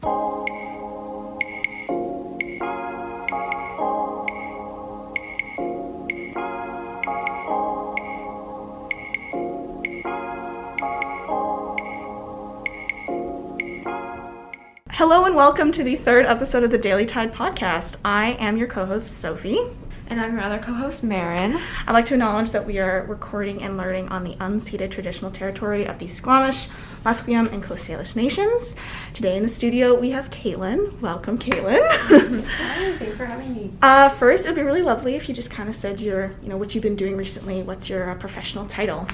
Hello and welcome to the third episode of the Daily Tide podcast. I am your co-host, Sophie. And I'm your other co-host, Marin. I'd like to acknowledge that we are recording and learning on the unceded traditional territory of the Squamish, Musqueam, and Coast Salish nations. Today in the studio, we have Caitlin. Welcome, Caitlin. Hi, thanks for having me. First, it would be really lovely if you just kind of said what you've been doing recently. What's your professional title?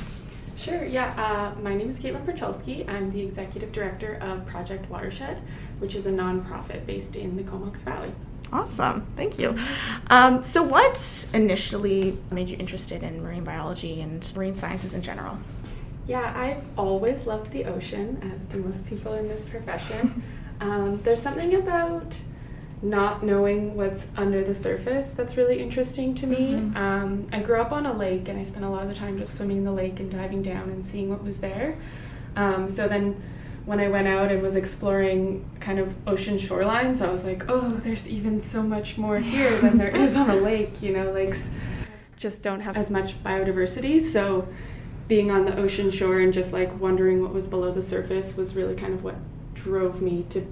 Sure, yeah. My name is Caitlin Pierzchalski. I'm the Executive Director of Project Watershed, which is a nonprofit based in the Comox Valley. Awesome. Thank you. So what initially made you interested in marine biology and marine sciences in general? Yeah, I've always loved the ocean, as do most people in this profession. There's something about not knowing what's under the surface that's really interesting to me. Mm-hmm. I grew up on a lake, and I spent a lot of the time just swimming in the lake and diving down and seeing what was there. So then when I went out and was exploring kind of ocean shorelines, I was like, oh, there's even so much more here than there is on a lake. You know, lakes just don't have as much biodiversity. So being on the ocean shore and just like wondering what was below the surface was really kind of what drove me to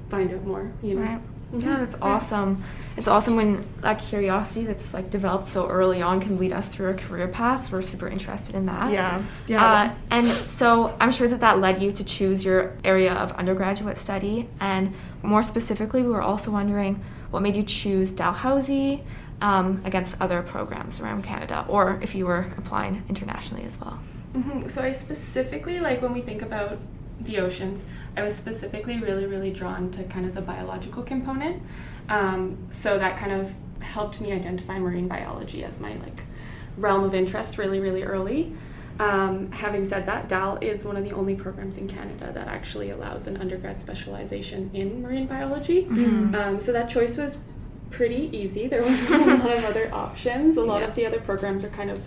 find out more, you know. Right. Yeah, that's awesome. It's awesome when that curiosity that's like developed so early on can lead us through our career paths. We're super interested in that. Yeah. And so I'm sure that led you to choose your area of undergraduate study. And more specifically, we were also wondering what made you choose Dalhousie against other programs around Canada, or if you were applying internationally as well. Mm-hmm. So I specifically, like when we think about the oceans, I was specifically really, really drawn to kind of the biological component. So that kind of helped me identify marine biology as my like realm of interest really, really early. Having said that, DAL is one of the only programs in Canada that actually allows an undergrad specialization in marine biology. Mm-hmm. So that choice was pretty easy. There wasn't a lot of other options. A lot of the other programs are kind of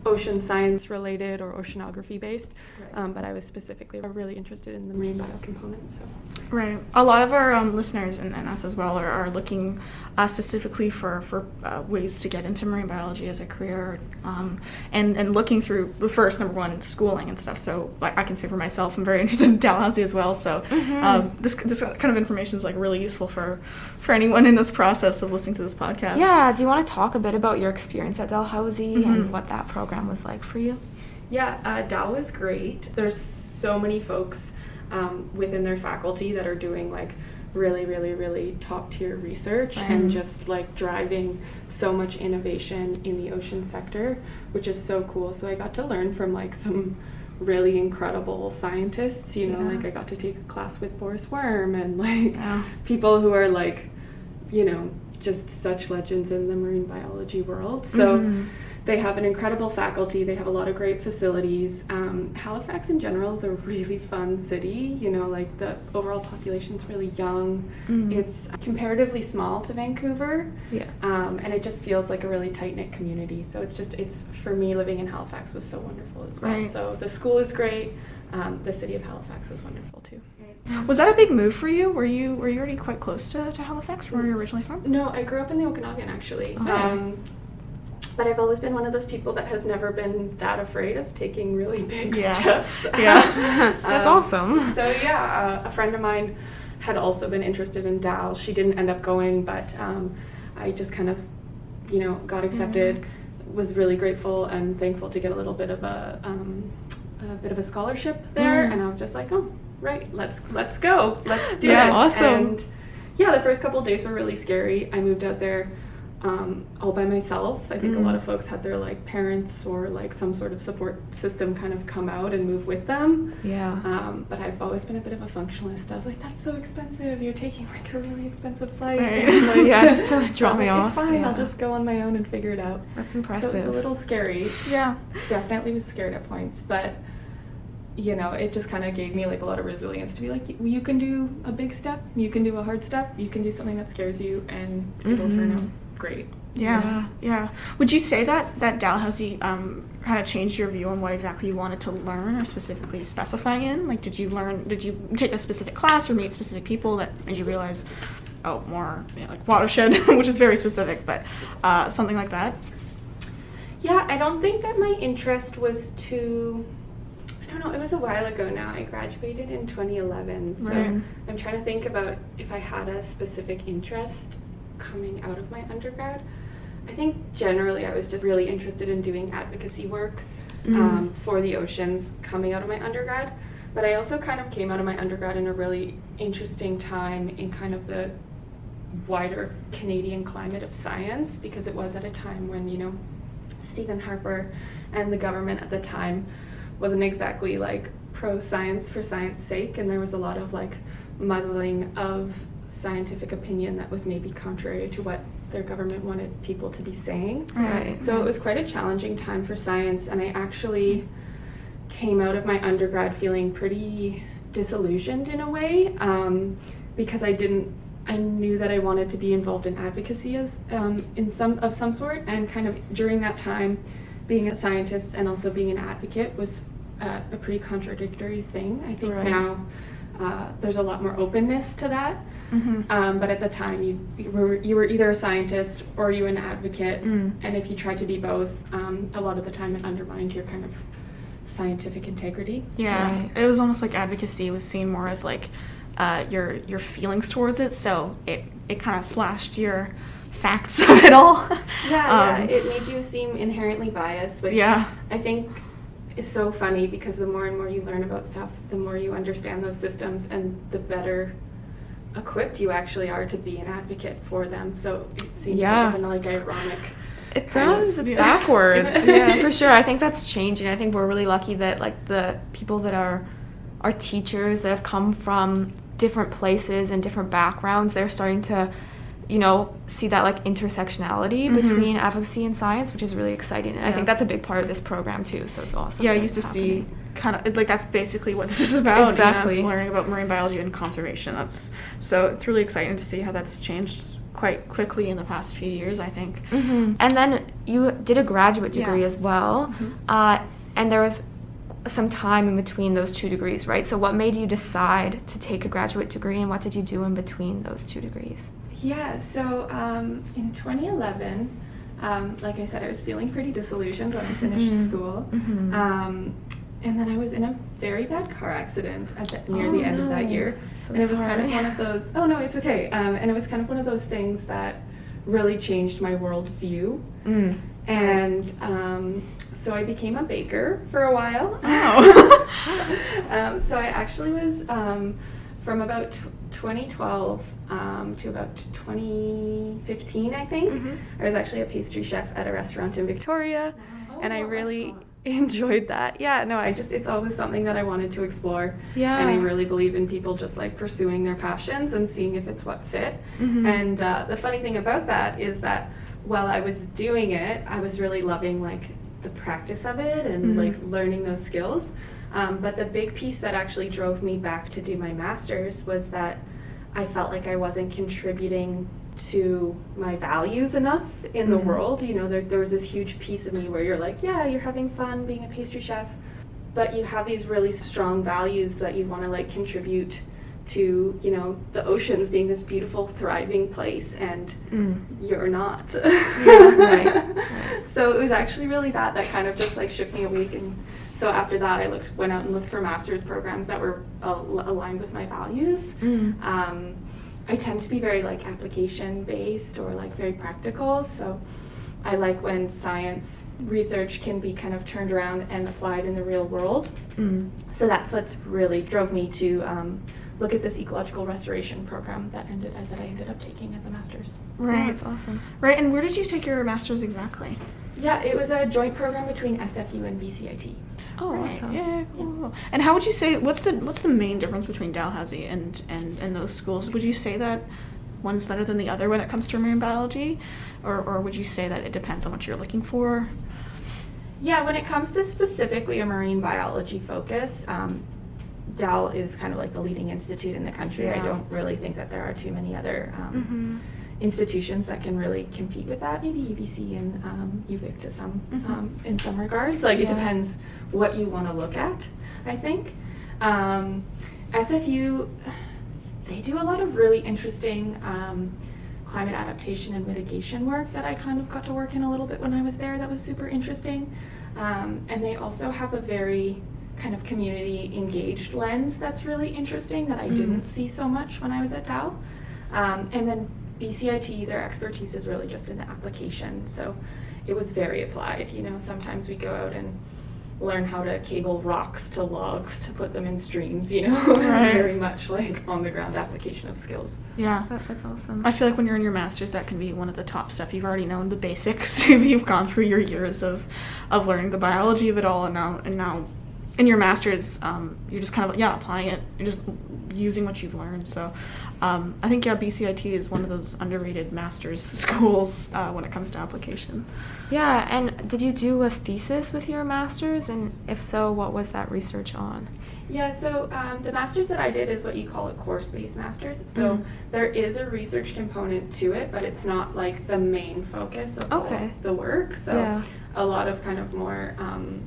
ocean science related or oceanography based, but I was specifically really interested in the marine bio component. So Right. A lot of our listeners and us as well are looking specifically for ways to get into marine biology as a career, and looking through first, number one, schooling and stuff. So like I can say for myself, I'm very interested in Dalhousie as well. So this kind of information is like really useful for anyone in this process of listening to this podcast. Yeah. Do you want to talk a bit about your experience at Dalhousie and what that program was like for you? yeah, DAL was great. There's so many folks within their faculty that are doing like really, really, really top tier research and just like driving so much innovation in the ocean sector, which is so cool. So I got to learn from like some really incredible scientists, you know, like I got to take a class with Boris Worm and like people who are like, you know, just such legends in the marine biology world. So they have an incredible faculty. They have a lot of great facilities. Halifax in general is a really fun city. You know, like the overall population is really young. It's comparatively small to Vancouver. And it just feels like a really tight-knit community. So it's for me, living in Halifax was so wonderful as well. So the school is great. The city of Halifax was wonderful too. Was that a big move for you? Were you already quite close to Halifax, where you're originally from? No, I grew up in the Okanagan actually. Okay. But I've always been one of those people that has never been that afraid of taking really big steps. That's awesome. So a friend of mine had also been interested in DAL. She didn't end up going, but I just kind of, you know, got accepted. Was really grateful and thankful to get a little bit of a scholarship there, and I was just like, oh, right, let's go, let's do it. Awesome. And the first couple of days were really scary. I moved out there all by myself. I think a lot of folks had their like parents or like some sort of support system kind of come out and move with them. But I've always been a bit of a functionalist. I was like, that's so expensive. You're taking like a really expensive flight. And, like, just to drop me off. It's fine. I'll just go on my own and figure it out. That's impressive. So it was a little scary. Definitely was scared at points, but you know, it just kind of gave me like a lot of resilience to be like, you can do a big step, you can do a hard step, you can do something that scares you, and it'll turn out great. Yeah. Would you say that Dalhousie kind of changed your view on what exactly you wanted to learn or specifically specify in? Like, did you take a specific class or meet specific people that made you realize, more like Watershed, which is very specific, but something like that? Yeah, I don't think that my interest was too... I don't know, it was a while ago now. I graduated in 2011, so I'm trying to think about if I had a specific interest coming out of my undergrad. I think generally I was just really interested in doing advocacy work for the oceans coming out of my undergrad, but I also kind of came out of my undergrad in a really interesting time in kind of the wider Canadian climate of science, because it was at a time when, Stephen Harper and the government at the time wasn't exactly like pro-science for science sake, and there was a lot of like muddling of scientific opinion that was maybe contrary to what their government wanted people to be saying. Right. So it was quite a challenging time for science, and I actually came out of my undergrad feeling pretty disillusioned in a way, because I knew that I wanted to be involved in advocacy of some sort, and kind of during that time, being a scientist and also being an advocate was a pretty contradictory thing. I think now there's a lot more openness to that. But at the time, you were either a scientist or you were an advocate, and if you tried to be both, a lot of the time it undermined your kind of scientific integrity. Yeah, it was almost like advocacy was seen more as like your feelings towards it, so it kind of slashed your facts of it all. It made you seem inherently biased, which I think is so funny, because the more and more you learn about stuff, the more you understand those systems, and the better equipped you actually are to be an advocate for them. So it seems kind of like ironic. It does. It's backwards. For sure. I think that's changing. I think we're really lucky that like the people that are teachers that have come from different places and different backgrounds, they're starting to see that like intersectionality between advocacy and science, which is really exciting. And I think that's a big part of this program too, so it's awesome. Yeah, I used to see kind of like that's basically what this is about. Exactly. Learning about marine biology and conservation. So it's really exciting to see how that's changed quite quickly in the past few years, I think. And then you did a graduate degree as well, and there was some time in between those two degrees, right? So what made you decide to take a graduate degree, and what did you do in between those two degrees? Yeah, so in 2011, like I said, I was feeling pretty disillusioned when I finished school. And then I was in a very bad car accident near the end of that year. And it was kind of one of those, it's okay. And it was kind of one of those things that really changed my worldview. And so I became a baker for a while. So I actually was from about 2012 to about 2015, I think. I was actually a pastry chef at a restaurant in Victoria, and I really enjoyed that. It's always something that I wanted to explore. And I really believe in people just like pursuing their passions and seeing if it's what fit. And the funny thing about that is that while I was doing it, I was really loving like the practice of it and like learning those skills. But the big piece that actually drove me back to do my master's was that I felt like I wasn't contributing to my values enough in the world. There was this huge piece of me where you're like, you're having fun being a pastry chef, but you have these really strong values that you want to like contribute to, the oceans being this beautiful, thriving place, and you're not. So it was actually really that kind of just like shook me awake. And so after that, I went out and looked for master's programs that were aligned with my values. I tend to be very like application based or like very practical. So I like when science research can be kind of turned around and applied in the real world. So that's what's really drove me to look at this ecological restoration program that I ended up taking as a master's. Right. That's awesome. Right, and where did you take your master's exactly? Yeah, it was a joint program between SFU and BCIT. Oh, right. Awesome. Yeah, cool. And how would you say, what's the main difference between Dalhousie and those schools? Would you say that one's better than the other when it comes to marine biology? Or would you say that it depends on what you're looking for? Yeah, when it comes to specifically a marine biology focus, Dal is kind of like the leading institute in the country. I don't really think that there are too many other institutions that can really compete with that. Maybe UBC and UVic to some, in some regards. Like, it depends what you want to look at, I think. SFU, they do a lot of really interesting climate adaptation and mitigation work that I kind of got to work in a little bit when I was there. That was super interesting. And they also have a very kind of community engaged lens that's really interesting that I didn't see so much when I was at Dal. And then BCIT, their expertise is really just in the application. So it was very applied. You know, sometimes we go out and learn how to cable rocks to logs to put them in streams, you know. It's very much like on the ground application of skills. Yeah. That's awesome. I feel like when you're in your master's, that can be one of the top stuff. You've already known the basics. You've gone through your years of learning the biology of it all, and now in your master's, you're just kind of applying it. You're just using what you've learned. So I think BCIT is one of those underrated master's schools when it comes to application. Yeah, and did you do a thesis with your master's? And if so, what was that research on? Yeah, so the master's that I did is what you call a course-based master's. So there is a research component to it, but it's not like the main focus of the work. So a lot of kind of more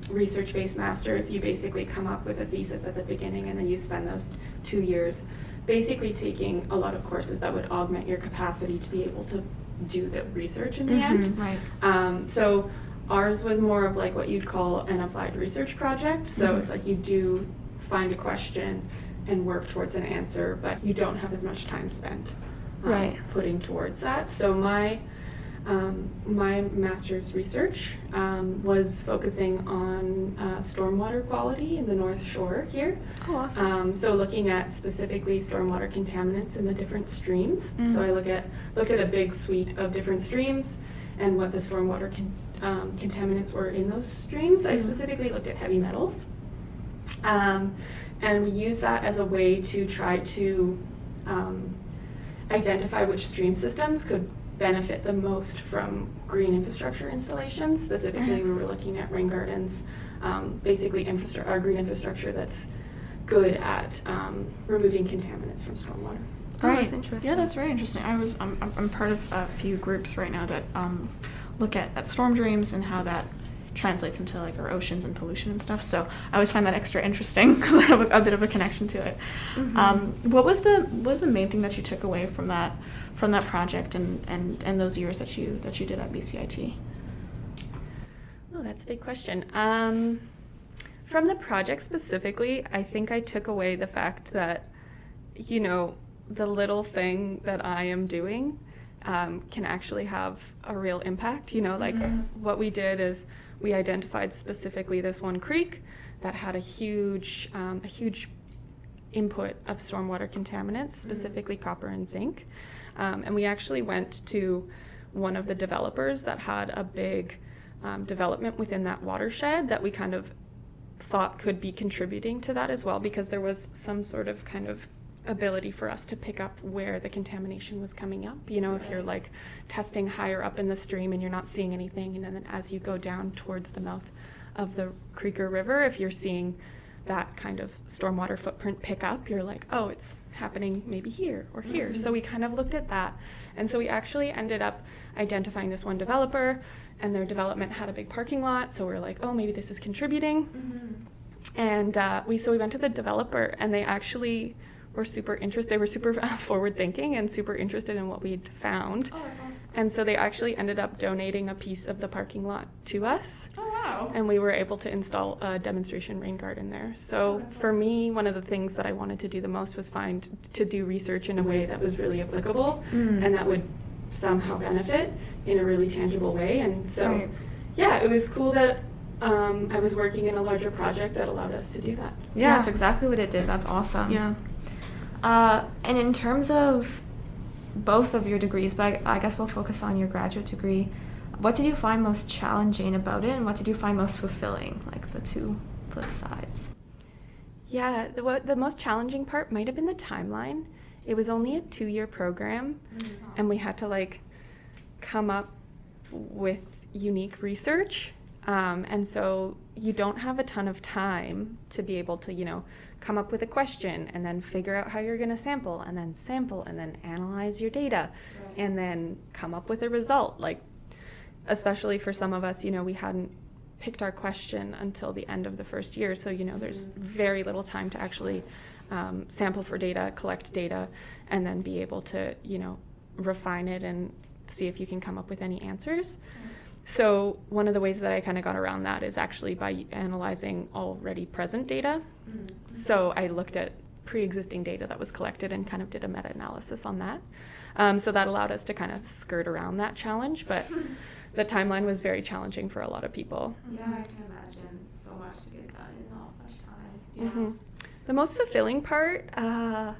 research-based masters, you basically come up with a thesis at the beginning, and then you spend those 2 years basically taking a lot of courses that would augment your capacity to be able to do the research in the end. Right. So ours was more of like what you'd call an applied research project. So it's like you do find a question and work towards an answer, but you don't have as much time spent putting towards that. So my master's research was focusing on stormwater quality in the North Shore here. Oh, awesome. So looking at specifically stormwater contaminants in the different streams. So I looked at a big suite of different streams and what the stormwater contaminants were in those streams. I specifically looked at heavy metals. And we use that as a way to try to identify which stream systems could benefit the most from green infrastructure installations. Specifically, we were looking at rain gardens, basically green infrastructure that's good at removing contaminants from stormwater. Right. That's interesting. Yeah, that's very interesting. I'm part of a few groups right now that look at storm drains and how that translates into like our oceans and pollution and stuff. So I always find that extra interesting because I have a bit of a connection to it. What was the main thing that you took away from that project and those years that you did at BCIT? Oh, that's a big question. From the project specifically, I think I took away the fact that, you know, the little thing that I am doing can actually have a real impact. You know, like what we did is we identified specifically this one creek that had a huge input of stormwater contaminants, specifically copper and zinc. And we actually went to one of the developers that had a big development within that watershed that we kind of thought could be contributing to that as well, because there was some sort of kind of ability for us to pick up where the contamination was coming up. You know, if you're like testing higher up in the stream and you're not seeing anything, and then as you go down towards the mouth of the creek or river, if you're seeing that kind of stormwater footprint pick up, you're like, oh, it's happening maybe here or here. So we kind of looked at that. And so we actually ended up identifying this one developer, and their development had a big parking lot. So we're like, oh, maybe this is contributing. And we went to the developer, and they actually were super interested. They were super forward thinking and super interested in what we'd found. Oh, that's awesome. And so they actually ended up donating a piece of the parking lot to us. Oh, wow. And we were able to install a demonstration rain garden there. So for me, one of the things that I wanted to do the most was to do research in a way that was really applicable and that would somehow benefit in a really tangible way. And so, yeah, it was cool that I was working in a larger project that allowed us to do that. Yeah, that's exactly what it did. That's awesome. Yeah. And in terms of both of your degrees, but I guess we'll focus on your graduate degree, what did you find most challenging about it, and what did you find most fulfilling, like the two flip sides? Yeah, the most challenging part might have been the timeline. It was only a 2-year program, and we had to like come up with unique research. And so you don't have a ton of time to be able to, you know, come up with a question and then figure out how you're going to sample and then analyze your data and then come up with a result. Like, especially for some of us, we hadn't picked our question until the end of the first year. So, there's very little time to actually sample for data, collect data, and then be able to, refine it and see if you can come up with any answers. So one of the ways that I kind of got around that is actually by analyzing already present data. So I looked at pre-existing data that was collected and kind of did a meta-analysis on that. So that allowed us to kind of skirt around that challenge, but the timeline was very challenging for a lot of people. Yeah, I can imagine. So much to get done in not much time. Yeah. Mm-hmm. The most fulfilling part, I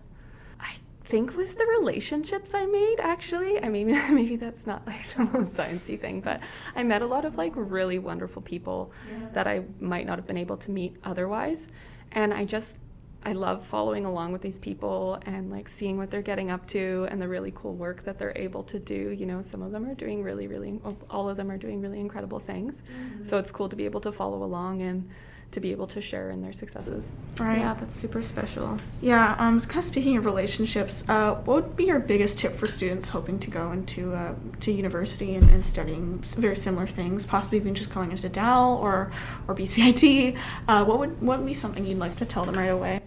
think, was the relationships I made, actually. I mean, maybe that's not like the most sciencey thing, but I met a lot of like really wonderful people that I might not have been able to meet otherwise. And I love following along with these people and like seeing what they're getting up to and the really cool work that they're able to do. Some of them are doing all of them are doing really incredible things. So it's cool to be able to follow along and to be able to share in their successes. Right. Yeah, that's super special. Yeah, kind of speaking of relationships, what would be your biggest tip for students hoping to go into to university and studying very similar things, possibly even just going into Dal or BCIT? What would be something you'd like to tell them right away?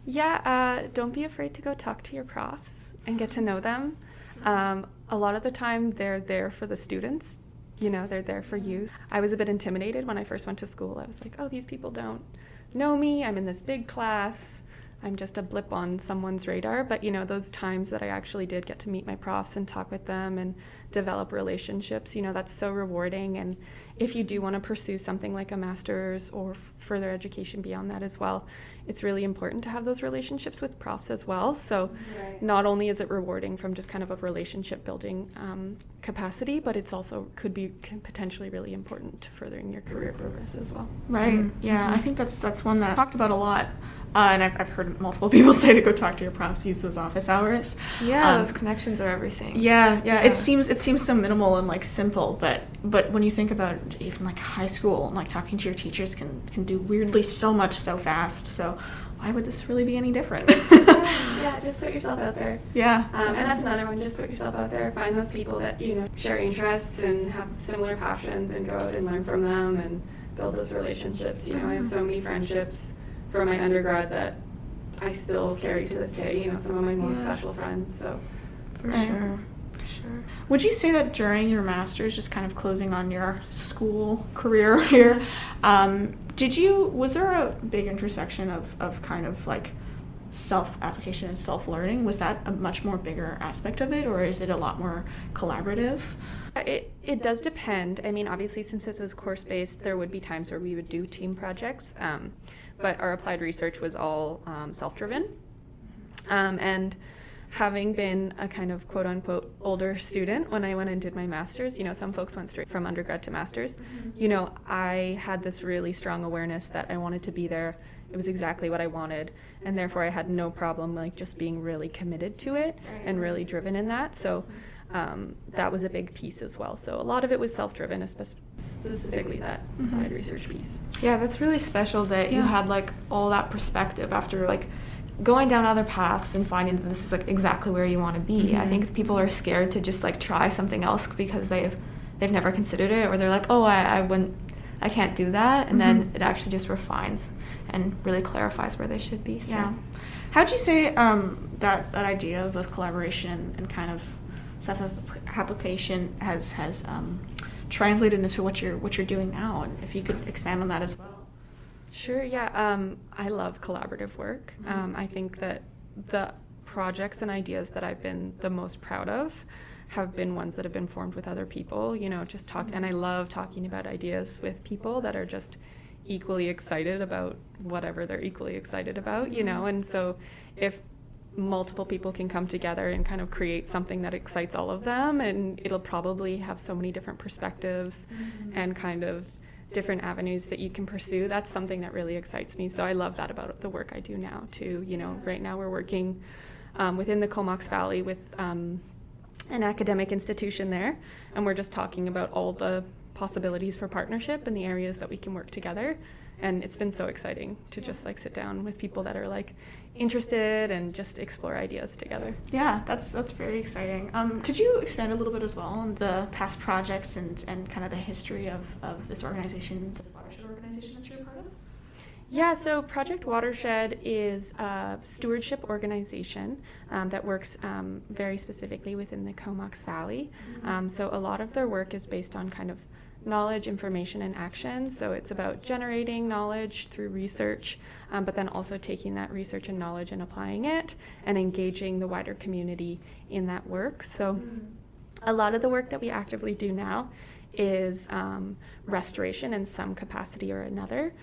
Yeah, don't be afraid to go talk to your profs and get to know them. A lot of the time they're there for the students. They're there for you. I was a bit intimidated when I first went to school. I was like, oh, these people don't know me. I'm in this big class. I'm just a blip on someone's radar. But, those times that I actually did get to meet my profs and talk with them and develop relationships, that's so rewarding. And if you do want to pursue something like a master's or further education beyond that as well, it's really important to have those relationships with profs as well. So not only is it rewarding from just kind of a relationship building capacity, but it's also could potentially really important to furthering your career progress as well. Right. Yeah, I think that's one that I've talked about a lot. And I've heard multiple people say to go talk to your profs, use those office hours. Yeah, those connections are everything. Yeah. It seems so minimal and like simple, but when you think about even like high school, like talking to your teachers can do weirdly so much so fast. So why would this really be any different? Yeah, just put yourself out there. Yeah. And that's another one, just put yourself out there. Find those people that, share interests and have similar passions and go out and learn from them and build those relationships. I have so many friendships from my undergrad that I still carry to this day, some of my most special friends. So For sure. Would you say that during your master's, just kind of closing on your school career here, was there a big intersection of kind of like self-application and self-learning? Was that a much more bigger aspect of it, or is it a lot more collaborative? It does depend. I mean, obviously, since this was course-based, there would be times where we would do team projects, but our applied research was all self-driven. And having been a kind of quote-unquote older student when I went and did my master's, some folks went straight from undergrad to master's, I had this really strong awareness that I wanted to be there. It was exactly what I wanted, and therefore I had no problem like just being really committed to it and really driven in that. So that was a big piece as well. So a lot of it was self-driven, specifically that applied research piece. Yeah, that's really special that you had like all that perspective after like going down other paths and finding that this is like exactly where you want to be. I think people are scared to just like try something else because they've never considered it, or they're like, oh, I can't do that, and then it actually just refines and really clarifies where they should be. So. Yeah. How'd you say that idea of both collaboration and kind of self-application has translated into what you're doing now, and if you could expand on that as well? Sure, yeah. I love collaborative work. I think that the projects and ideas that I've been the most proud of have been ones that have been formed with other people, just talk. And I love talking about ideas with people that are just equally excited about whatever they're equally excited about, and so if multiple people can come together and kind of create something that excites all of them, and it'll probably have so many different perspectives and kind of different avenues that you can pursue. That's something that really excites me. So I love that about the work I do now too. Right now we're working within the Comox Valley with an academic institution there, and we're just talking about all the possibilities for partnership and the areas that we can work together. And it's been so exciting to just like sit down with people that are like interested and just explore ideas together. Yeah, that's very exciting. Could you expand a little bit as well on the past projects and kind of the history of this organization, this Watershed organization that you're a part of? Yeah, so Project Watershed is a stewardship organization that works very specifically within the Comox Valley. So a lot of their work is based on kind of knowledge, information, and action. So it's about generating knowledge through research, but then also taking that research and knowledge and applying it and engaging the wider community in that work. So a lot of the work that we actively do now is restoration in some capacity or another.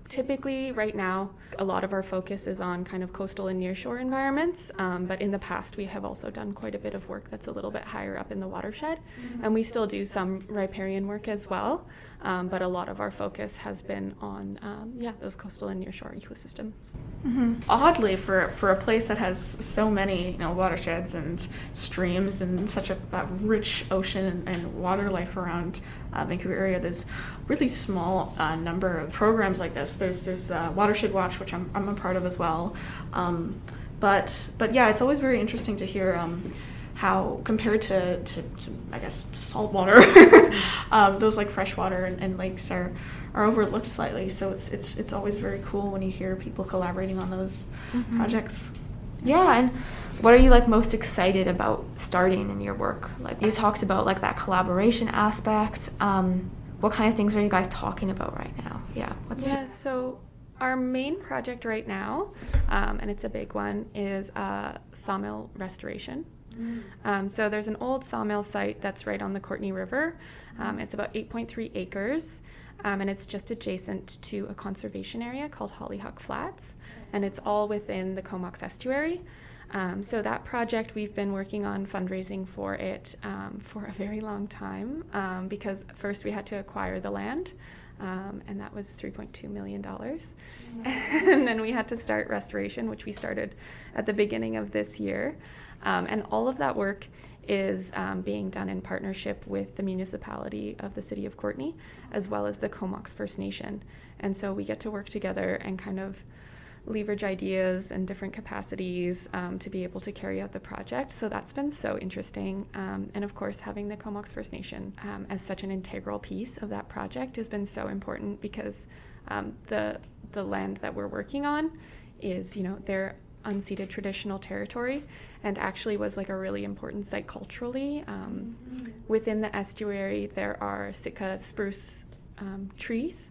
Typically, right now, a lot of our focus is on kind of coastal and nearshore environments, but in the past we have also done quite a bit of work that's a little bit higher up in the watershed, and we still do some riparian work as well, but a lot of our focus has been on those coastal and nearshore ecosystems. Oddly, for a place that has so many watersheds and streams and such a rich ocean and water life around Vancouver area, there's really small number of programs like this. There's Watershed Watch, which I'm a part of as well, but yeah, it's always very interesting to hear how compared to I guess salt water, those like freshwater and lakes are overlooked slightly. So it's always very cool when you hear people collaborating on those projects. Yeah, and what are you like most excited about starting in your work? Like you talked about like that collaboration aspect. What kind of things are you guys talking about right now? So our main project right now, and it's a big one, is Sawmill Restoration. So there's an old sawmill site that's right on the Courtenay River. It's about 8.3 acres, and it's just adjacent to a conservation area called Halifax Flats, and it's all within the Comox estuary. So that project, we've been working on fundraising for it for a very long time, because first we had to acquire the land, and that was $3.2 million. And then we had to start restoration, which we started at the beginning of this year. And all of that work is being done in partnership with the municipality of the city of Courtenay, as well as the Comox First Nation. And so we get to work together and kind of leverage ideas and different capacities to be able to carry out the project. So that's been so interesting. And of course, having the Comox First Nation as such an integral piece of that project has been so important, because the land that we're working on is, their unceded traditional territory, and actually was like a really important site culturally. Within the estuary, there are Sitka spruce trees.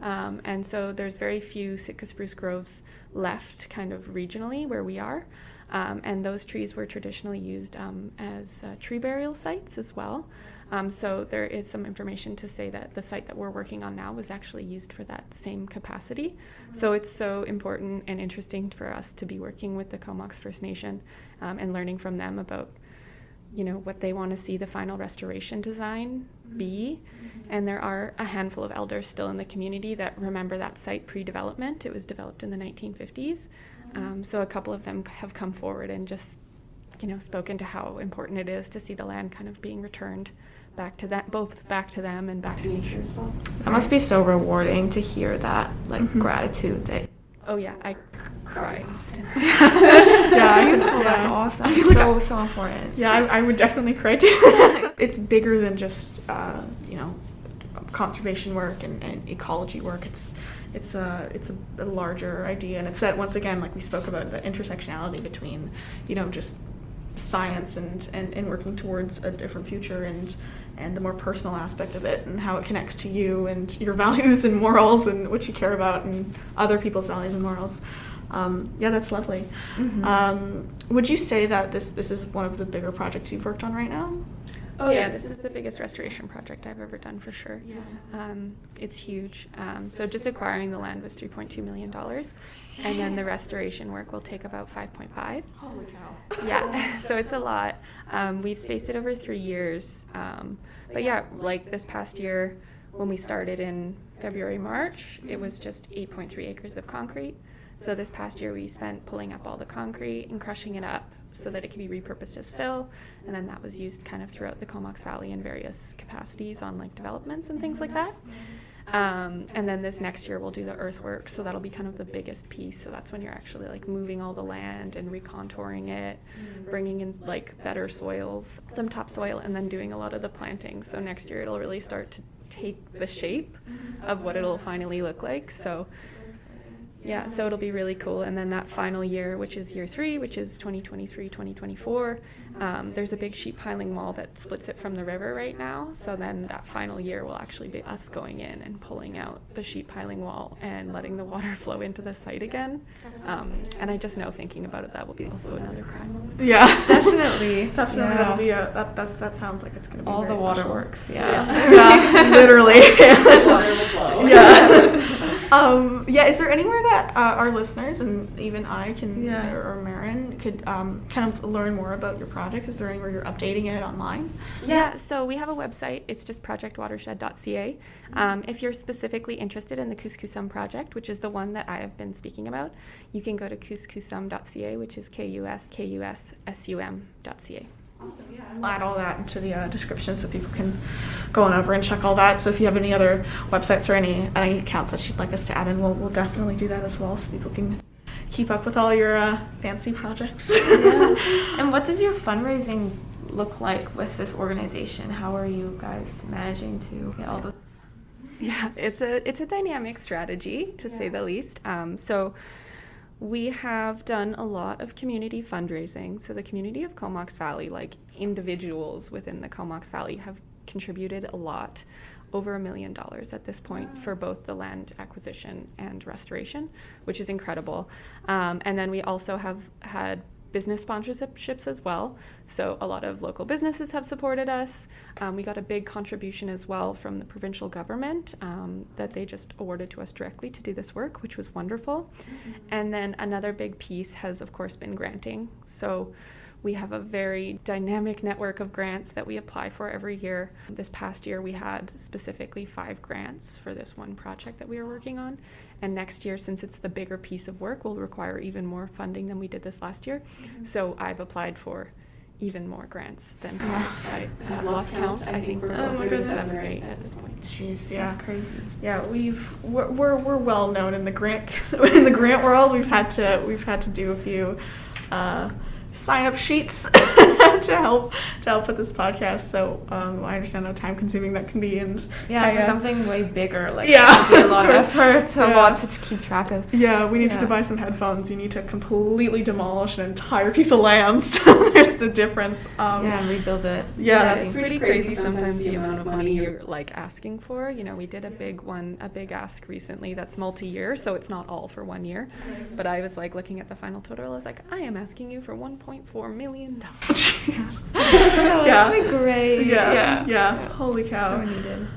And so there's very few Sitka spruce groves left kind of regionally where we are. And those trees were traditionally used as tree burial sites as well. So there is some information to say that the site that we're working on now was actually used for that same capacity. So it's so important and interesting for us to be working with the Comox First Nation and learning from them about what they want to see the final restoration design be. And there are a handful of elders still in the community that remember that site pre-development. It was developed in the 1950s. So a couple of them have come forward and just, spoken to how important it is to see the land kind of being returned back to that, both back to them and back to nature. So that must be so rewarding to hear that, gratitude that. Oh yeah, I cry often. That's beautiful. That's awesome. So important. Yeah, I would definitely cry too. It's bigger than just conservation work and ecology work. It's a larger idea, and it's that, once again, like we spoke about, the intersectionality between just science and working towards a different future, and the more personal aspect of it, and how it connects to you and your values and morals and what you care about and other people's values and morals. That's lovely. Would you say that this is one of the bigger projects you've worked on right now? Oh yeah, this is the biggest restoration project I've ever done, for sure. Yeah. It's huge. So just acquiring the land was $3.2 million, and then the restoration work will take about 5.5. Holy cow. Yeah, so it's a lot. We've spaced it over 3 years. But yeah, like this past year, when we started in February, March, it was just 8.3 acres of concrete. So this past year we spent pulling up all the concrete and crushing it up so that it can be repurposed as fill, and then that was used kind of throughout the Comox Valley in various capacities on like developments and things like that. And then this next year we'll do the earthwork, so that'll be kind of the biggest piece. So that's when you're actually like moving all the land and recontouring it, bringing in like better soils, some topsoil, and then doing a lot of the planting. So next year it'll really start to take the shape of what it'll finally look like. So yeah, so it'll be really cool. And then that final year, which is year 3, which is 2023, 2024, there's a big sheet piling wall that splits it from the river right now. So then that final year will actually be us going in and pulling out the sheet piling wall and letting the water flow into the site again. And I just know, thinking about it, that will be also another crime. Yeah, Definitely. That'll be that sounds like it's going to be all very the special. waterworks. Yeah, literally. Water will flow. Yes. Is there anywhere that our listeners and even I can, or Marin, could kind of learn more about your project? Is there anywhere you're updating it online? Yeah, so we have a website. It's just projectwatershed.ca. If you're specifically interested in the Kuskusum project, which is the one that I have been speaking about, you can go to kuskusum.ca, which is KUSKUSSUM.ca. Awesome, yeah. I'll add all that into the description so people can go on over and check all that. So if you have any other websites or any accounts that you'd like us to add in, we'll definitely do that as well so people can keep up with all your fancy projects. Yeah. And what does your fundraising look like with this organization? How are you guys managing to get all the... Yeah, it's a dynamic strategy, to say the least. So we have done a lot of community fundraising. So the community of Comox Valley, like individuals within the Comox Valley, have contributed a lot, over $1 million at this point, for both the land acquisition and restoration, which is incredible. And then we also have had business sponsorships as well. So a lot of local businesses have supported us. We got a big contribution as well from the provincial government that they just awarded to us directly to do this work, which was wonderful. And then another big piece has, of course, been granting. So we have a very dynamic network of grants that we apply for every year. This past year we had specifically 5 grants for this one project that we are working on. And next year, since it's the bigger piece of work, will require even more funding than we did this last year. So I've applied for even more grants than I lost count. I think we're closer to 7 or 8 at this point. Jeez, yeah, That's crazy. Yeah, we're well known in the grant world. We've had to do a few sign up sheets to help with this podcast. So I understand how time consuming that can be, and for something way bigger, like it would be a lot of effort, a lot to keep track of. Yeah, we need to buy some headphones. You need to completely demolish an entire piece of land. So there's the difference. And rebuild it. Yeah, It's pretty crazy sometimes the amount of money you're like asking for. You know, we did a big ask recently that's multi-year, so it's not all for 1 year. But I was like looking at the final total, I was like, I am asking you for $1.4 million. So it's been great. Yeah. Holy cow. So needed.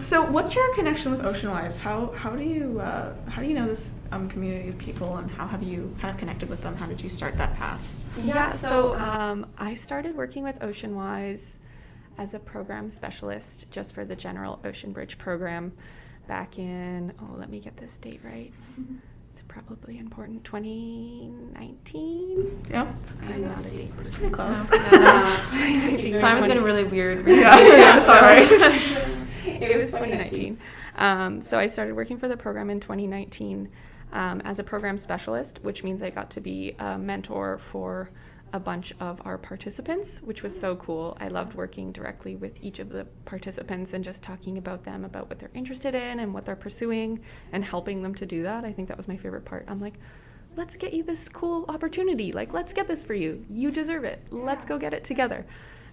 So what's your connection with Oceanwise? How do you know this community of people, and how have you kind of connected with them? How did you start that path? So I started working with Oceanwise as a program specialist just for the general Ocean Bridge program back in, let me get this date right. It's probably important, 2019. Yeah. I'm not a date person. Pretty close. Time has been really weird. Sorry. It was 2019. So I started working for the program in 2019 as a program specialist, which means I got to be a mentor for a bunch of our participants, which was so cool. I loved working directly with each of the participants and just talking about them, about what they're interested in and what they're pursuing, and helping them to do that. I think that was my favorite part. I'm like, let's get you this cool opportunity. Like, let's get this for you. You deserve it. Let's go get it together.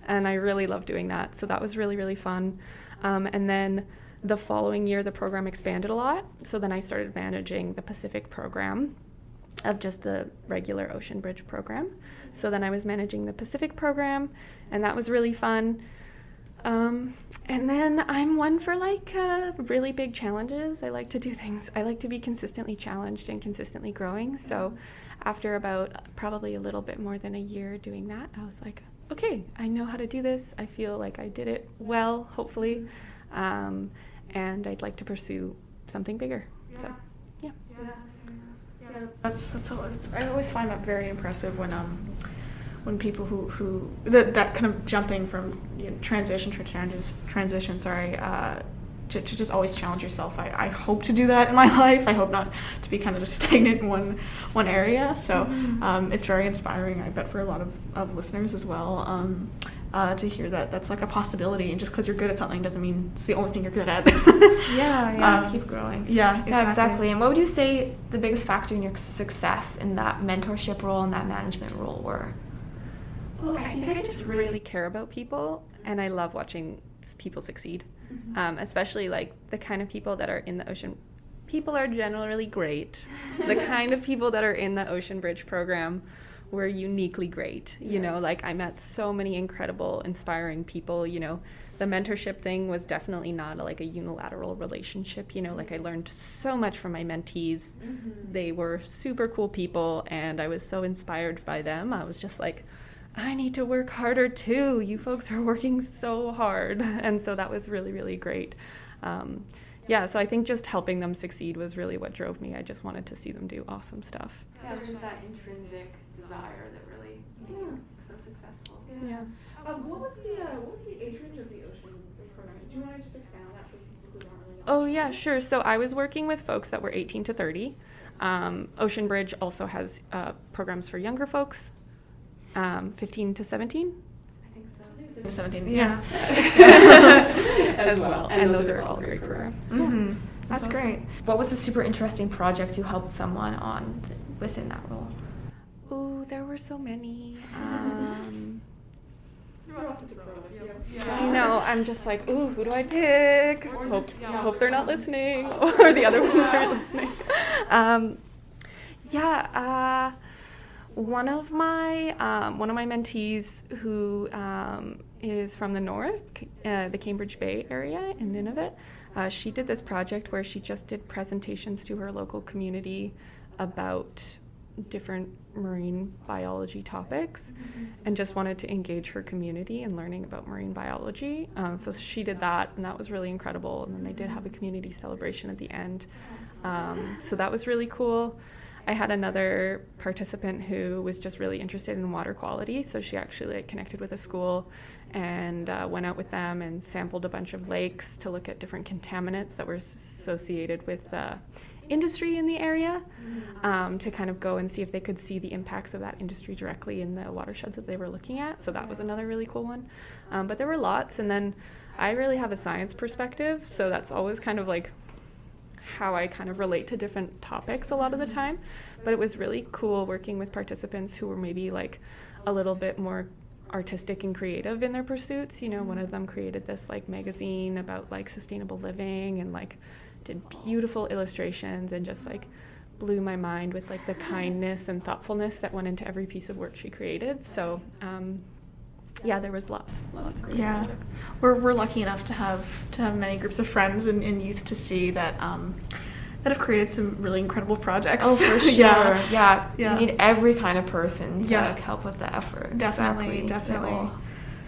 And I really loved doing that. So that was really, really fun. And then the following year, the program expanded a lot. So then I started managing the Pacific program of just the regular Ocean Bridge program. So then I was managing the Pacific program, and that was really fun. And then I'm one for like really big challenges. I like to do things. I like to be consistently challenged and consistently growing. So after about probably a little bit more than a year doing that, I was like, okay, I know how to do this. I feel like I did it well, hopefully. And I'd like to pursue something bigger. So, yeah. That's I always find that very impressive when people who that kind of jumping from transition to just always challenge yourself. I hope to do that in my life. I hope not to be kind of just stagnant in one area. So it's very inspiring, I bet, for a lot of listeners as well, to hear that that's like a possibility. And just because you're good at something doesn't mean it's the only thing you're good at. Keep growing. Yeah, exactly. And what would you say the biggest factor in your success in that mentorship role and that management role were? Well, I think I just really care about people, and I love watching people succeed, especially like the kind of people that are in the ocean. People are generally great. The kind of people that are in the Ocean Bridge program were uniquely great. You know, like I met so many incredible, inspiring people. You know, the mentorship thing was definitely not like a unilateral relationship. You know, like I learned so much from my mentees. They were super cool people, and I was so inspired by them. I was just like, I need to work harder too. You folks are working so hard. And so that was really, really great. So I think just helping them succeed was really what drove me. I just wanted to see them do awesome stuff. Yeah, it's just that intrinsic desire that really made you so successful. Yeah. What was the age range of the Ocean program? Do you want to just expand on that for people who don't really know? Oh, yeah, sure. So I was working with folks that were 18 to 30. Ocean Bridge also has programs for younger folks. 15 to 17? I think so. 17, as well. And those are all great programs. That's great. What was a super interesting project you helped someone on within that role? Oh, there were so many. Yeah. I know. I'm just like, ooh, who do I pick? Hope they're not listening, or the other ones aren't listening. One of my mentees who is from the north, the Cambridge Bay area in Nunavut, she did this project where she just did presentations to her local community about different marine biology topics, and just wanted to engage her community in learning about marine biology. So she did that, and that was really incredible. And then they did have a community celebration at the end. So that was really cool. I had another participant who was just really interested in water quality, so she actually connected with a school and went out with them and sampled a bunch of lakes to look at different contaminants that were associated with industry in the area, to kind of go and see if they could see the impacts of that industry directly in the watersheds that they were looking at. So that was another really cool one. But there were lots, and then I really have a science perspective, so that's always kind of like how I kind of relate to different topics a lot of the time. But it was really cool working with participants who were maybe like a little bit more artistic and creative in their pursuits. You know, one of them created this like magazine about like sustainable living, and like did beautiful illustrations, and just like blew my mind with like the kindness and thoughtfulness that went into every piece of work she created. So there was lots of great projects. We're lucky enough to have many groups of friends and youth to see that that have created some really incredible projects. Oh, for sure. Yeah. You need every kind of person to Yeah. help with the effort. Definitely. Yeah.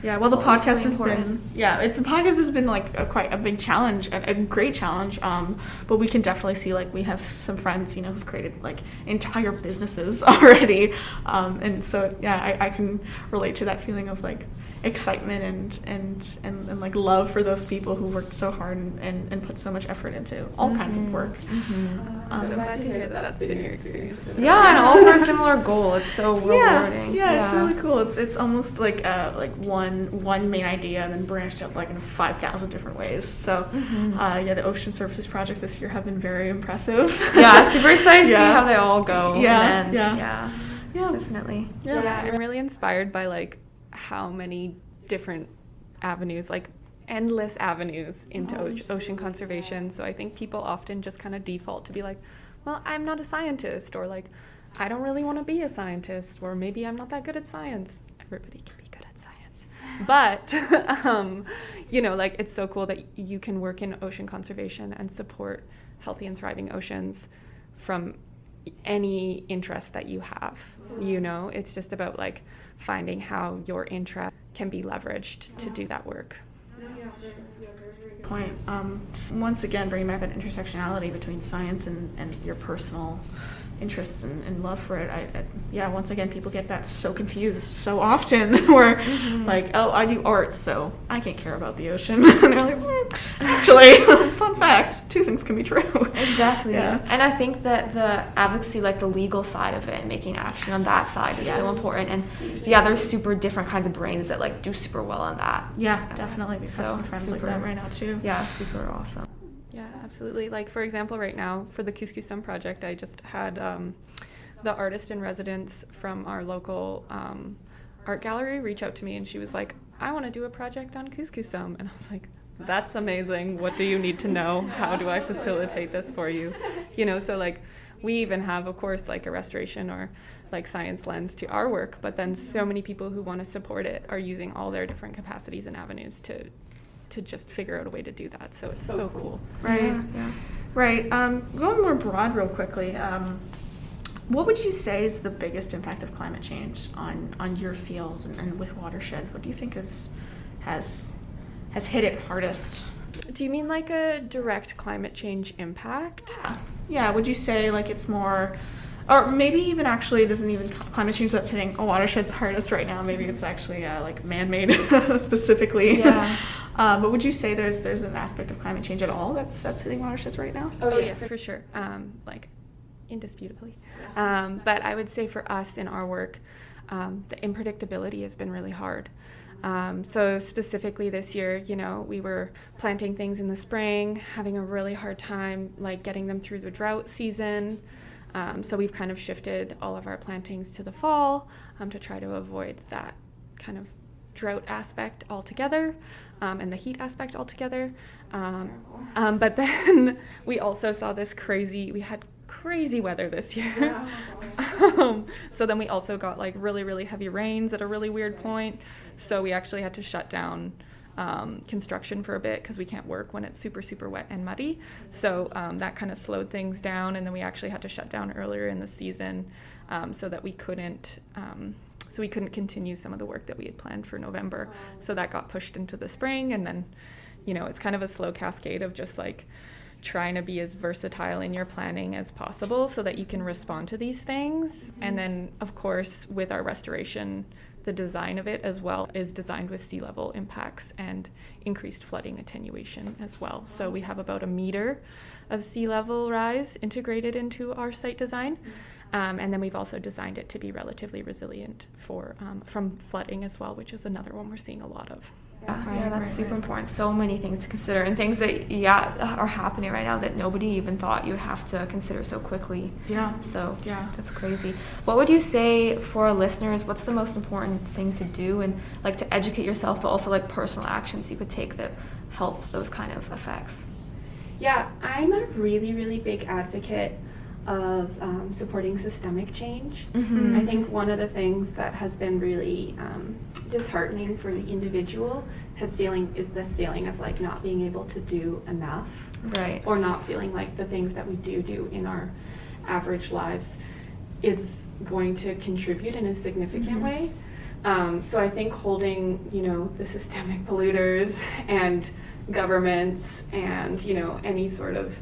Yeah, well, the podcast has important. been like quite a big challenge, a great challenge. But we can definitely see like we have some friends, you know, who've created like entire businesses already, and so I can relate to that feeling of like excitement and like love for those people who worked so hard and put so much effort into all kinds of work. I'm glad to hear that that's been your experience. And all for a similar goal. It's so rewarding. Yeah, it's really cool. It's almost like one main idea and then branched out like in 5,000 different ways. So the Ocean Services project this year have been very impressive. Super excited to see how they all go. Yeah, Definitely. I'm really inspired by like how many different avenues, like endless avenues into ocean conservation. So I think people often just kind of default to be like, well, I'm not a scientist, or like, I don't really want to be a scientist, or maybe I'm not that good at science. Everybody can be good at science. But, like it's so cool that you can work in ocean conservation and support healthy and thriving oceans from any interest that you have. You know, it's just about like finding how your interest can be leveraged to do that work. Point. Once again, bringing back that intersectionality between science and your personal interests and love for it. Once again, people get that so confused so often where like, oh, I do art, so I can't care about the ocean. And they're like, actually, fun fact, two things can be true. Exactly. Yeah. And I think that the advocacy, like the legal side of it and making action on that side is so important. And there's super different kinds of brains that like do super well on that. Yeah, definitely. We have some friends like that right now too. Yeah, super awesome. Yeah, absolutely. Like, for example, right now for the Couscous project, I just had the artist in residence from our local art gallery reach out to me, and she was like, I want to do a project on Couscous. And I was like, that's amazing. What do you need to know? How do I facilitate this for you? So like we even have, of course, like a restoration or like science lens to our work, but then so many people who want to support it are using all their different capacities and avenues to just figure out a way to do that. So it's so cool. Right. Yeah. Right. Going more broad real quickly, what would you say is the biggest impact of climate change on your field and with Watersheds? What do you think has hit it hardest? Do you mean like a direct climate change impact? Yeah. Would you say like it's more, or maybe even actually it isn't even climate change that's hitting Watersheds hardest right now. Maybe it's actually like man-made specifically. Yeah. But would you say there's an aspect of climate change at all that's hitting Watersheds right now? Oh yeah, for sure. Like indisputably. But I would say for us in our work, the unpredictability has been really hard. So specifically this year, we were planting things in the spring, having a really hard time like getting them through the drought season. So we've kind of shifted all of our plantings to the fall to try to avoid that kind of drought aspect altogether and the heat aspect altogether. But then we also saw we had crazy weather this year. Yeah. So then we also got like really, really heavy rains at a really weird point. So we actually had to shut down construction for a bit because we can't work when it's super, super wet and muddy. So that kind of slowed things down. And then we actually had to shut down earlier in the season so that we couldn't continue some of the work that we had planned for November. So that got pushed into the spring. And then, it's kind of a slow cascade of just like trying to be as versatile in your planning as possible so that you can respond to these things. Mm-hmm. And then, of course, with our restoration, the design of it as well is designed with sea level impacts and increased flooding attenuation as well. So we have about 1 meter of sea level rise integrated into our site design. And then we've also designed it to be relatively resilient from flooding as well, which is another one we're seeing a lot of. Yeah, that's super important. So many things to consider and things that, are happening right now that nobody even thought you would have to consider so quickly. Yeah. So that's crazy. What would you say for our listeners, what's the most important thing to do and like to educate yourself, but also like personal actions you could take that help those kind of effects? Yeah, I'm a really, really big advocate of supporting systemic change. Mm-hmm. I think one of the things that has been really disheartening for the individual is this feeling of like not being able to do enough, right? Or not feeling like the things that we do in our average lives is going to contribute in a significant way. So I think holding, the systemic polluters and governments and, any sort of,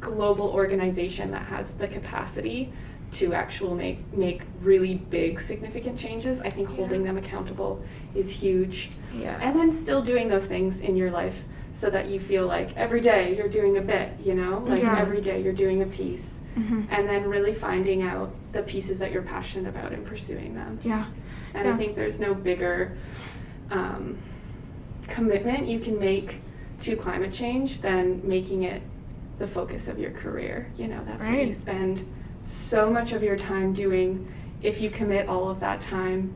global organization that has the capacity to actually make really big significant changes, I think holding them accountable is huge. Yeah. And then still doing those things in your life so that you feel like every day you're doing a bit, every day you're doing a piece. Mm-hmm. And then really finding out the pieces that you're passionate about and pursuing them. Yeah. And I think there's no bigger commitment you can make to climate change than making it the focus of your career. That's right. What you spend so much of your time doing. If you commit all of that time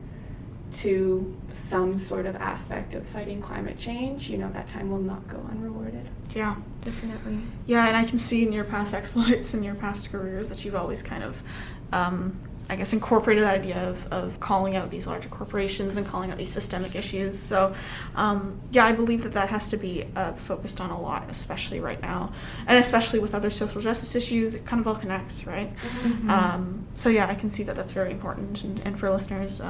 to some sort of aspect of fighting climate change, that time will not go unrewarded. Yeah, definitely. Yeah, and I can see in your past exploits and your past careers that you've always kind of incorporated that idea of calling out these larger corporations and calling out these systemic issues. So, I believe that has to be focused on a lot, especially right now. And especially with other social justice issues, it kind of all connects, right? Mm-hmm. I can see that that's very important. And for listeners,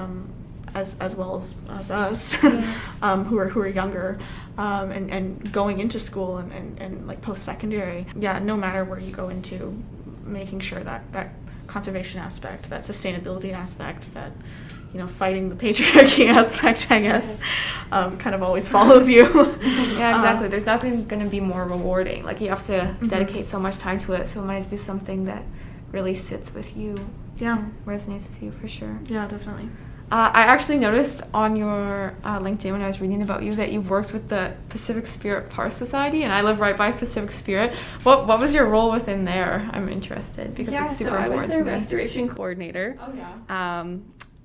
as well as us, who are younger, and going into school and like post-secondary, no matter where you go into, making sure that conservation aspect, that sustainability aspect, that fighting the patriarchy aspect, I guess, kind of always follows you. Yeah, exactly. There's nothing going to be more rewarding. Like, you have to dedicate so much time to it, so it might be something that really sits with you. Yeah. Resonates with you, for sure. Yeah, definitely. I actually noticed on your LinkedIn when I was reading about you that you've worked with the Pacific Spirit Park Society, and I live right by Pacific Spirit. What was your role within there? I'm interested because it's super important to me. I was their restoration coordinator. Oh, yeah.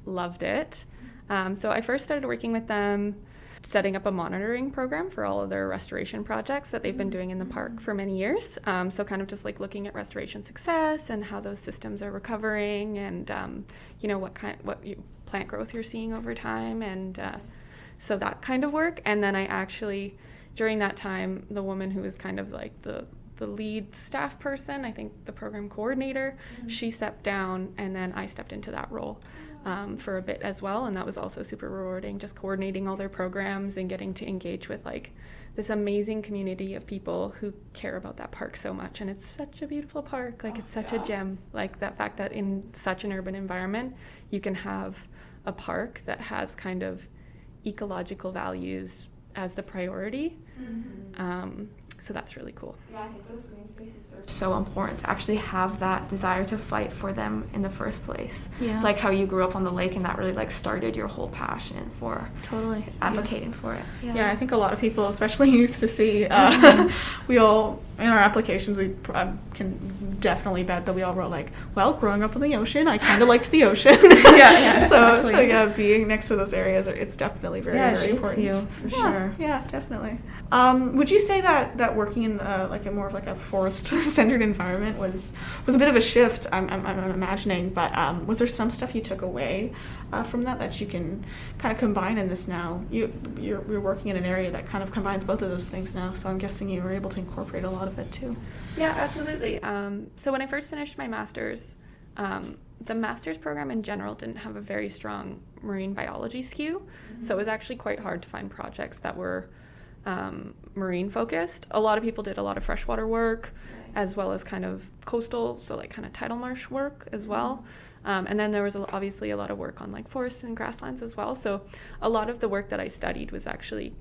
Loved it. So I first started working with them, setting up a monitoring program for all of their restoration projects that they've been doing in the park for many years. So kind of just like looking at restoration success and how those systems are recovering, and what plant growth you're seeing over time, and so that kind of work. And then I actually, during that time, the woman who was kind of like the lead staff person, I think the program coordinator, she stepped down, and then I stepped into that role for a bit as well, and that was also super rewarding, just coordinating all their programs and getting to engage with like this amazing community of people who care about that park so much. And it's such a beautiful park, like it's such a gem, like that fact that in such an urban environment you can have a park that has kind of ecological values as the priority. So that's really cool. Yeah, I think those green spaces are so important to actually have that desire to fight for them in the first place. Yeah. Like how you grew up on the lake, and that really like started your whole passion for advocating for it. Yeah, I think a lot of people, especially youth, to see, we all, in our applications, we can definitely bet that we all wrote like, well, growing up in the ocean, I kind of liked the ocean. Yeah. So yeah, being next to those areas, it's definitely very, very important. Yeah, it shapes you, for sure. Yeah, definitely. Would you say that working in like a more of like a forest-centered environment was a bit of a shift? I'm imagining, but was there some stuff you took away from that you can kind of combine in this now? You're working in an area that kind of combines both of those things now, so I'm guessing you were able to incorporate a lot of it too. Yeah, absolutely. So when I first finished my master's, the master's program in general didn't have a very strong marine biology skew, so it was actually quite hard to find projects that were marine focused. A lot of people did a lot of freshwater work, as well as kind of coastal, so like kind of tidal marsh work as well. And then there was obviously a lot of work on like forests and grasslands as well. So a lot of the work that I studied was actually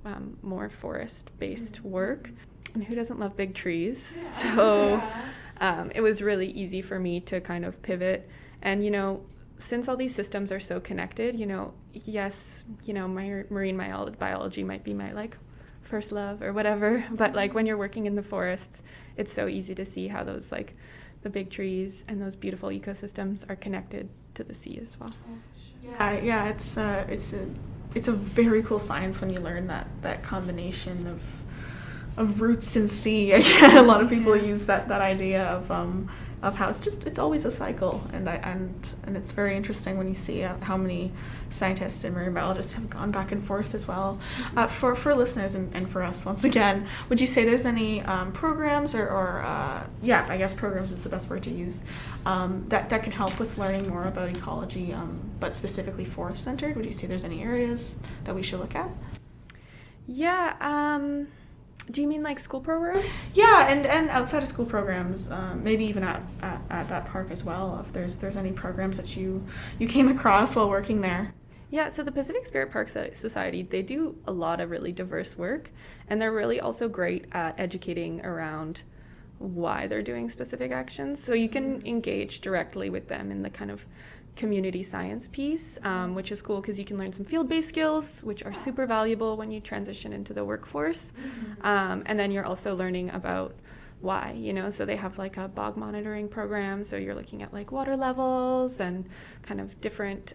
more forest-based work. And who doesn't love big trees? So it was really easy for me to kind of pivot. And, since all these systems are so connected, yes, my marine biology might be my like first love or whatever, but like when you're working in the forests, it's so easy to see how those like the big trees and those beautiful ecosystems are connected to the sea as well. Yeah, it's a very cool science when you learn that combination of roots and sea. A lot of people use that idea of how it's always a cycle, and it's very interesting when you see how many scientists and marine biologists have gone back and forth as well. For listeners and for us, once again, would you say there's any programs or I guess programs is the best word to use, that can help with learning more about ecology, but specifically forest centered? Would you say there's any areas that we should look at? Yeah. Do you mean like school programs? Yeah, and outside of school programs, maybe even at that park as well, if there's any programs that you came across while working there. Yeah, so the Pacific Spirit Park Society, they do a lot of really diverse work, and they're really also great at educating around why they're doing specific actions. So you can engage directly with them in the kind of community science piece, which is cool because you can learn some field-based skills, which are super valuable when you transition into the workforce. And then you're also learning about why, so they have like a bog monitoring program, so you're looking at like water levels and kind of different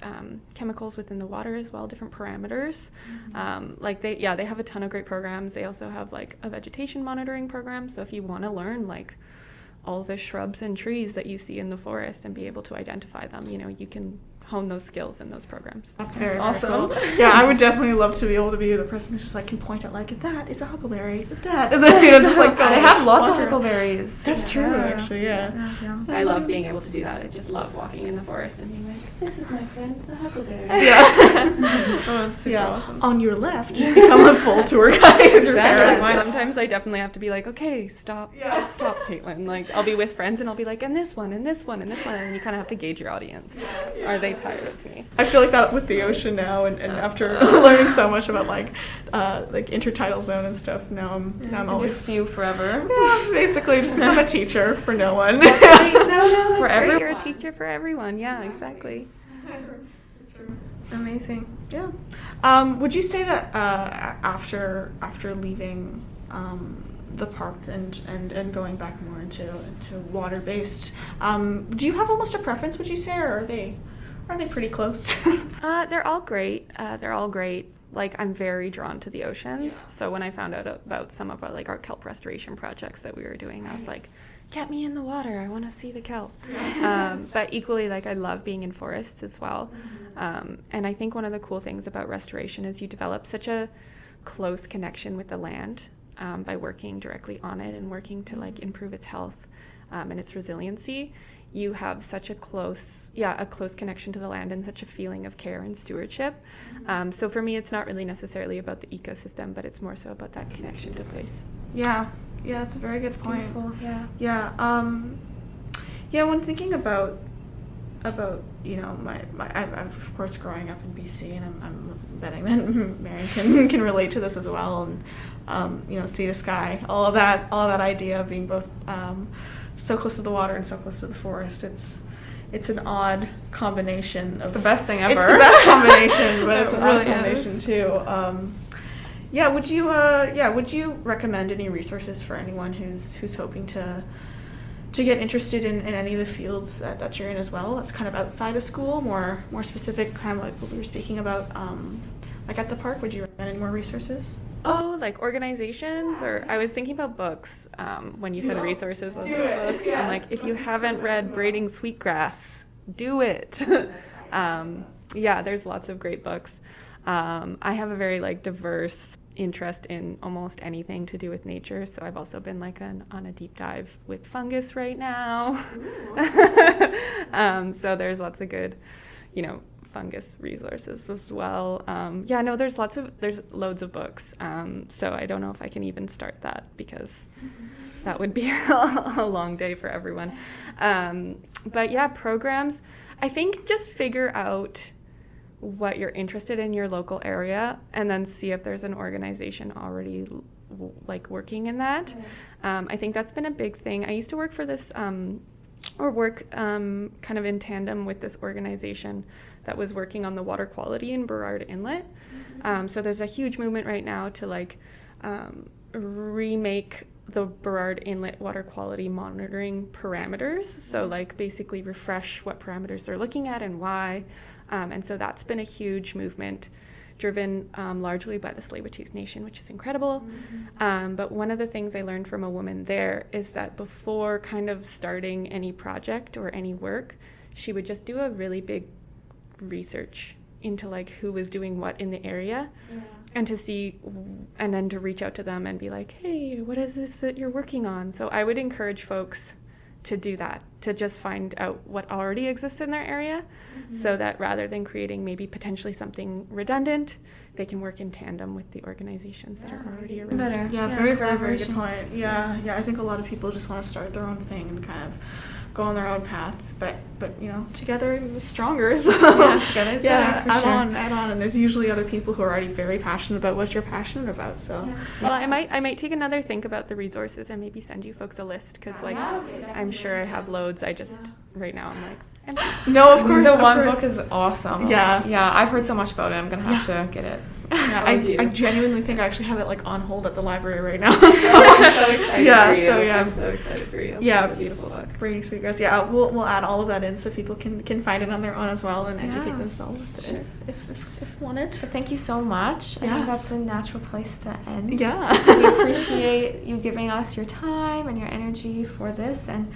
chemicals within the water as well, different parameters. They have a ton of great programs. They also have like a vegetation monitoring program, so if you want to learn like all the shrubs and trees that you see in the forest and be able to identify them, you can hone those skills in those programs. That's very awesome. Cool. Yeah, I would definitely love to be able to be the person who just like can point at like, that is a huckleberry, that is just like they have lots of huckleberries. That's true, actually. Yeah. I love being able to do that. I just love walking in the forest and being like, this is my friend, the huckleberry. Yeah. Oh, that's super awesome. On your left, just become a full tour guide with your parents. Sometimes I definitely have to be like, okay, stop, Caitlin. Like, I'll be with friends and I'll be like, and this one, and this one, and this one, and you kind of have to gauge your audience. Are they tired of me? I feel like that with the ocean now, and after learning so much about like intertidal zone and stuff, now I'm always just you forever. Yeah, basically just become a teacher for no one. No, for everyone. You're a teacher for everyone. Yeah, exactly. Amazing. Yeah. Would you say that after leaving the park and going back more into water-based, do you have almost a preference, would you say, or are they pretty close? They're all great. Like, I'm very drawn to the oceans. Yeah. So when I found out about some of our kelp restoration projects that we were doing, I was like, get me in the water. I want to see the kelp. But equally, like, I love being in forests as well. And I think one of the cool things about restoration is you develop such a close connection with the land by working directly on it and working to like improve its health and its resiliency. You have such a close connection to the land and such a feeling of care and stewardship. So for me, it's not really necessarily about the ecosystem, but it's more so about that connection to place. Yeah, that's a very good point. Beautiful. When thinking about I'm of course growing up in BC, and I'm betting that Marion can relate to this as well, and sea to sky, all of that idea of being both so close to the water and so close to the forest. It's an odd combination. It's the best thing ever. It's the best combination, but it's an really odd combination too. Would you recommend any resources for anyone who's hoping to get interested in any of the fields that you're in as well? That's kind of outside of school, more specific, kind of like what we were speaking about, like at the park. Would you recommend any more resources? Oh, like organizations, or I was thinking about books when you said resources. I was like, books. Yes. I'm like, if you haven't read Braiding Sweetgrass, do it. There's lots of great books. I have a very diverse interest in almost anything to do with nature, so I've also been on a deep dive with fungus right now. So there's lots of good, fungus resources as well. There's loads of books. So I don't know if I can even start that, because that would be a long day for everyone. Programs, I think just figure out what you're interested in your local area, and then see if there's an organization already working in that. I think that's been a big thing. I used to work for this kind of in tandem with this organization that was working on the water quality in Burrard Inlet. So there's a huge movement right now to remake the Burrard Inlet water quality monitoring parameters. So basically refresh what parameters they're looking at and why. And so that's been a huge movement driven largely by the Tsleil-Waututh Nation, which is incredible. But one of the things I learned from a woman there is that before kind of starting any project or any work, she would just do a really big research into who was doing what in the area, and to see, and then to reach out to them and be like, hey, what is this that you're working on? So I would encourage folks to do that, to just find out what already exists in their area, so that rather than creating maybe potentially something redundant, they can work in tandem with the organizations that are already around. Better. Very, very, very good point. I think a lot of people just want to start their own thing and kind of go on their own path, but together is stronger. So together is better. For add on, and there's usually other people who are already very passionate about what you're passionate about. So, well, I might take another think about the resources and maybe send you folks a list, because I'm sure I have loads. I just right now I'm like, no, of course. The one book is awesome. Yeah, I've heard so much about it. I'm gonna have to get it. I genuinely think I actually have it on hold at the library right now. I'm so excited for you. I'm so excited for you. Yeah, it's a beautiful book. Braiding Sweetgrass. Yeah, we'll add all of that in so people can find it on their own as well and educate themselves if wanted. But thank you so much. I think that's a natural place to end. Yeah, we appreciate you giving us your time and your energy for this, and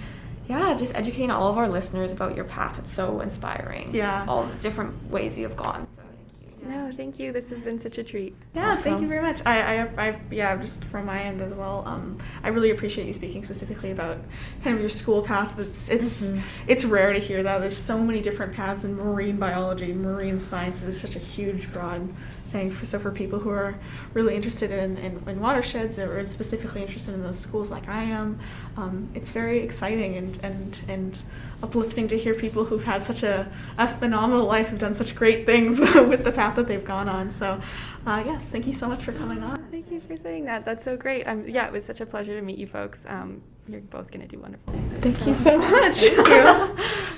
just educating all of our listeners about your path. It's so inspiring. Yeah, all the different ways you have gone. So thank you. No, thank you. This has been such a treat. Yeah, Awesome. thank you very much. Just from my end as well, I really appreciate you speaking specifically about kind of your school path. It's rare to hear that. There's so many different paths in marine biology. Marine science is such a huge, broad thing. For people who are really interested in watersheds or specifically interested in those schools like I am, it's very exciting and uplifting to hear people who've had such a phenomenal life, who've done such great things with the path that they've gone on. So, yes, thank you so much for coming on. Thank you for saying that. That's so great. It was such a pleasure to meet you folks. You're both going to do wonderful things. Thank you so much. Thank you.